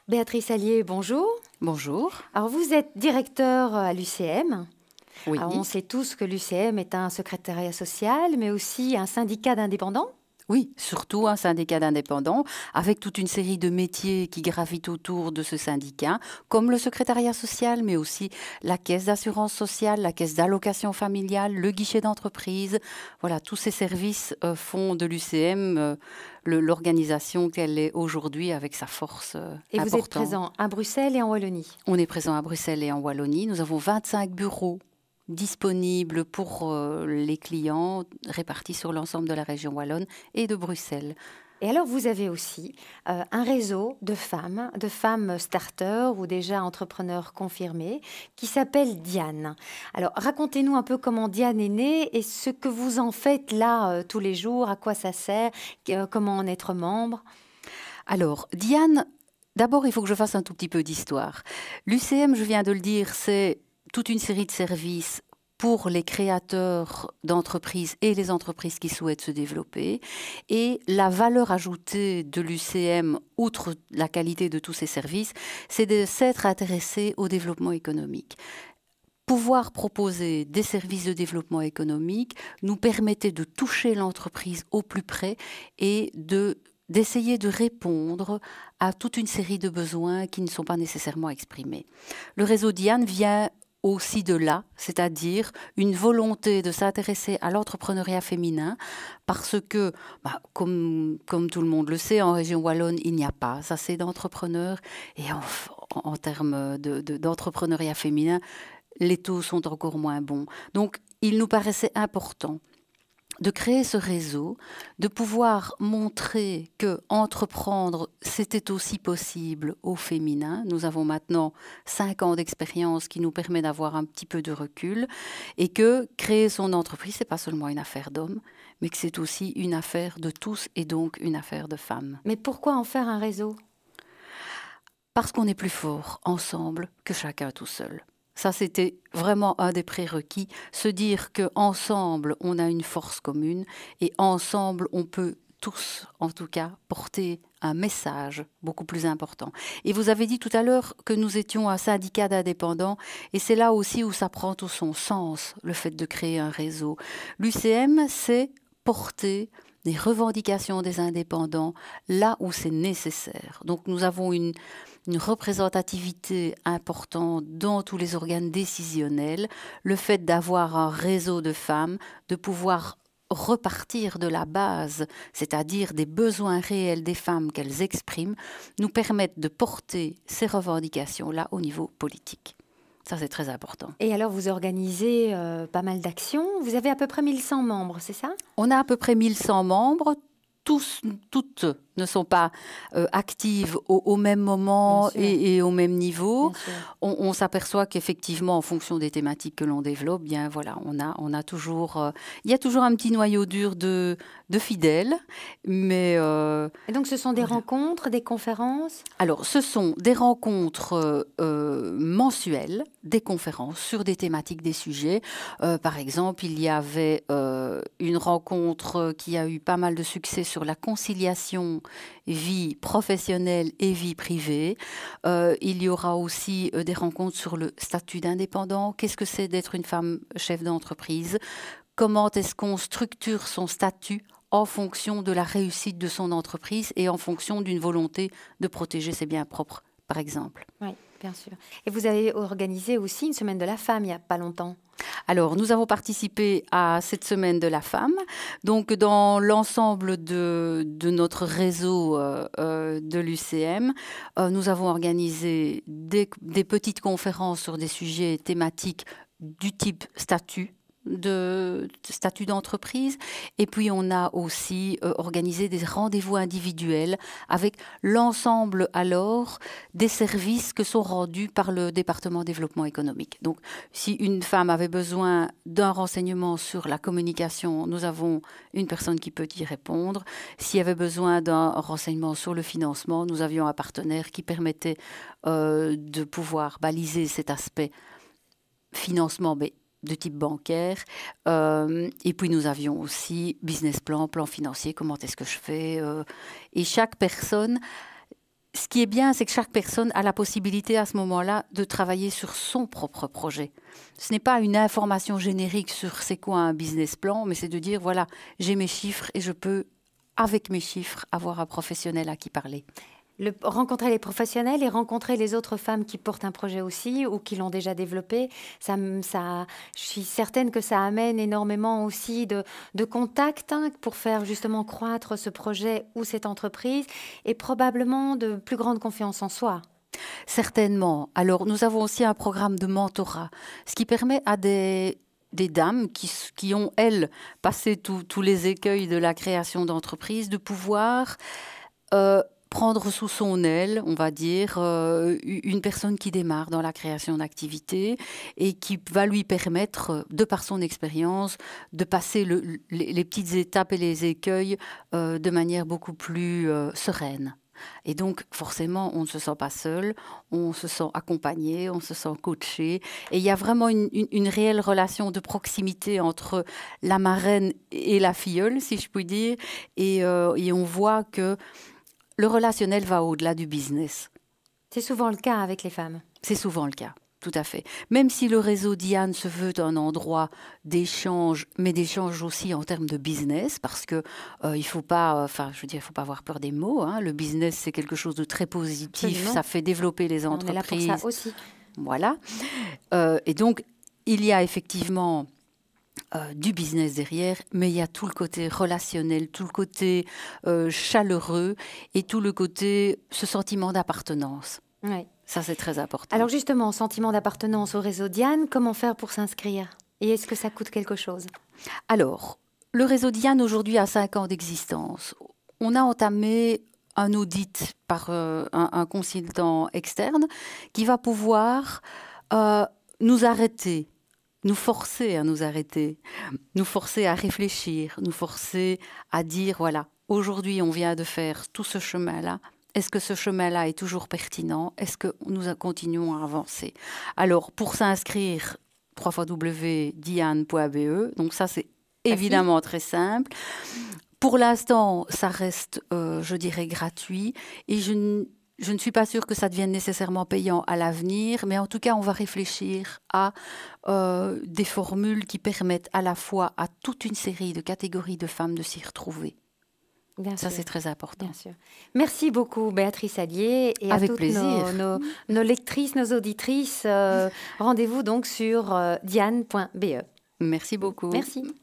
Béatrice Allier, bonjour. Bonjour. Alors vous êtes directeur à l'UCM. Oui. Alors, on sait tous que l'UCM est un secrétariat social, mais aussi un syndicat d'indépendants. Oui, surtout un syndicat d'indépendants, avec toute une série de métiers qui gravitent autour de ce syndicat, comme le secrétariat social, mais aussi la caisse d'assurance sociale, la caisse d'allocation familiale, le guichet d'entreprise. Voilà, tous ces services font de l'UCM l'organisation qu'elle est aujourd'hui avec sa force Et vous êtes importante. présent à Bruxelles et en Wallonie. On est présent à Bruxelles et en Wallonie. Nous avons 25 bureaux disponibles pour les clients répartis sur l'ensemble de la région wallonne et de Bruxelles. Et alors, vous avez aussi un réseau de femmes starters ou déjà entrepreneurs confirmés, qui s'appelle Diane. Alors, racontez-nous un peu comment Diane est née et ce que vous en faites là tous les jours, à quoi ça sert, comment en être membre. Alors, Diane, d'abord, il faut que je fasse un tout petit peu d'histoire. L'UCM, je viens de le dire, c'est toute une série de services pour les créateurs d'entreprises et les entreprises qui souhaitent se développer. Et la valeur ajoutée de l'UCM, outre la qualité de tous ces services, c'est de s'être intéressé au développement économique. Pouvoir proposer des services de développement économique nous permettait de toucher l'entreprise au plus près et d'essayer de répondre à toute une série de besoins qui ne sont pas nécessairement exprimés. Le réseau Diane vient aussi de là, c'est-à-dire une volonté de s'intéresser à l'entrepreneuriat féminin parce que, comme tout le monde le sait, en région wallonne, il n'y a pas assez d'entrepreneurs et en termes d'entrepreneuriat féminin, les taux sont encore moins bons. Donc, il nous paraissait important de créer ce réseau, de pouvoir montrer que entreprendre, c'était aussi possible au féminin. Nous avons maintenant 5 ans d'expérience qui nous permet d'avoir un petit peu de recul et que créer son entreprise, c'est pas seulement une affaire d'hommes, mais que c'est aussi une affaire de tous et donc une affaire de femmes. Mais pourquoi en faire un réseau ? Parce qu'on est plus fort ensemble que chacun tout seul. Ça, c'était vraiment un des prérequis, se dire qu'ensemble, on a une force commune et ensemble, on peut tous, en tout cas, porter un message beaucoup plus important. Et vous avez dit tout à l'heure que nous étions un syndicat d'indépendants et c'est là aussi où ça prend tout son sens, le fait de créer un réseau. L'UCM, c'est porter les revendications des indépendants là où c'est nécessaire. Donc nous avons une représentativité importante dans tous les organes décisionnels, le fait d'avoir un réseau de femmes, de pouvoir repartir de la base, c'est-à-dire des besoins réels des femmes qu'elles expriment, nous permettent de porter ces revendications-là au niveau politique. Ça, c'est très important. Et alors, vous organisez pas mal d'actions. Vous avez à peu près 1100 membres, c'est ça ? On a à peu près 1100 membres. Toutes ne sont pas actives au même moment et au même niveau. On s'aperçoit qu'effectivement, en fonction des thématiques que l'on développe, bien voilà, on a toujours, il y a toujours un petit noyau dur de fidèles, mais et donc, ce sont des rencontres, des conférences ? Alors, ce sont des rencontres mensuelles, des conférences sur des thématiques, des sujets. Par exemple, il y avait une rencontre qui a eu pas mal de succès sur la conciliation vie professionnelle et vie privée. Il y aura aussi des rencontres sur le statut d'indépendant. Qu'est-ce que c'est d'être une femme chef d'entreprise ? Comment est-ce qu'on structure son statut en fonction de la réussite de son entreprise et en fonction d'une volonté de protéger ses biens propres, par exemple. Oui, bien sûr. Et vous avez organisé aussi une semaine de la femme il n'y a pas longtemps. Alors, nous avons participé à cette semaine de la femme. Donc, dans l'ensemble de notre réseau de l'UCM, nous avons organisé des petites conférences sur des sujets thématiques du type statut d'entreprise. Et puis, on a aussi organisé des rendez-vous individuels avec l'ensemble alors des services que sont rendus par le département développement économique. Donc, si une femme avait besoin d'un renseignement sur la communication, nous avons une personne qui peut y répondre. S'il y avait besoin d'un renseignement sur le financement, nous avions un partenaire qui permettait de pouvoir baliser cet aspect financement, mais de type bancaire. Et puis, nous avions aussi business plan, plan financier, comment est-ce que je fais. Et chaque personne ce qui est bien, c'est que chaque personne a la possibilité à ce moment-là de travailler sur son propre projet. Ce n'est pas une information générique sur c'est quoi un business plan, mais c'est de dire, voilà, j'ai mes chiffres et je peux, avec mes chiffres, avoir un professionnel à qui parler. Rencontrer les professionnels et rencontrer les autres femmes qui portent un projet aussi ou qui l'ont déjà développé, je suis certaine que ça amène énormément aussi de contacts pour faire justement croître ce projet ou cette entreprise et probablement de plus grande confiance en soi. Certainement. Alors, nous avons aussi un programme de mentorat, ce qui permet à des dames qui ont, elles, passé tous les écueils de la création d'entreprise, de pouvoir prendre sous son aile, on va dire, une personne qui démarre dans la création d'activités et qui va lui permettre, de par son expérience, de passer les petites étapes et les écueils de manière beaucoup plus sereine. Et donc, forcément, on ne se sent pas seul, on se sent accompagné, on se sent coaché. Et il y a vraiment une réelle relation de proximité entre la marraine et la filleule, si je puis dire. Et on voit que le relationnel va au-delà du business. C'est souvent le cas avec les femmes. C'est souvent le cas, tout à fait. Même si le réseau Diane se veut un endroit d'échange, mais d'échange aussi en termes de business, parce que il faut pas, il faut pas avoir peur des mots. Hein. Le business, c'est quelque chose de très positif. Absolument. Ça fait développer les entreprises. On est là pour ça aussi. Voilà. Et donc, il y a effectivement du business derrière, mais il y a tout le côté relationnel, tout le côté chaleureux et tout le côté, ce sentiment d'appartenance. Oui. Ça, c'est très important. Alors justement, sentiment d'appartenance au réseau Diane, comment faire pour s'inscrire? Et est-ce que ça coûte quelque chose? Alors, le réseau Diane aujourd'hui a 5 ans d'existence. On a entamé un audit par un consultant externe qui va pouvoir nous arrêter, nous forcer à nous arrêter, nous forcer à réfléchir, nous forcer à dire, voilà, aujourd'hui on vient de faire tout ce chemin-là. Est-ce que ce chemin-là est toujours pertinent? Est-ce que nous continuons à avancer? Alors, pour s'inscrire, www.diane.be, donc ça c'est évidemment très simple. Pour l'instant, ça reste, je dirais, gratuit et je ne suis pas sûre que ça devienne nécessairement payant à l'avenir, mais en tout cas, on va réfléchir à des formules qui permettent à la fois à toute une série de catégories de femmes de s'y retrouver. Bien ça, sûr. c'est très important. Bien sûr. Merci beaucoup, Béatrice Allier. Et avec à toutes plaisir. Nos lectrices, nos auditrices, rendez-vous donc sur diane.be. Merci beaucoup. Merci.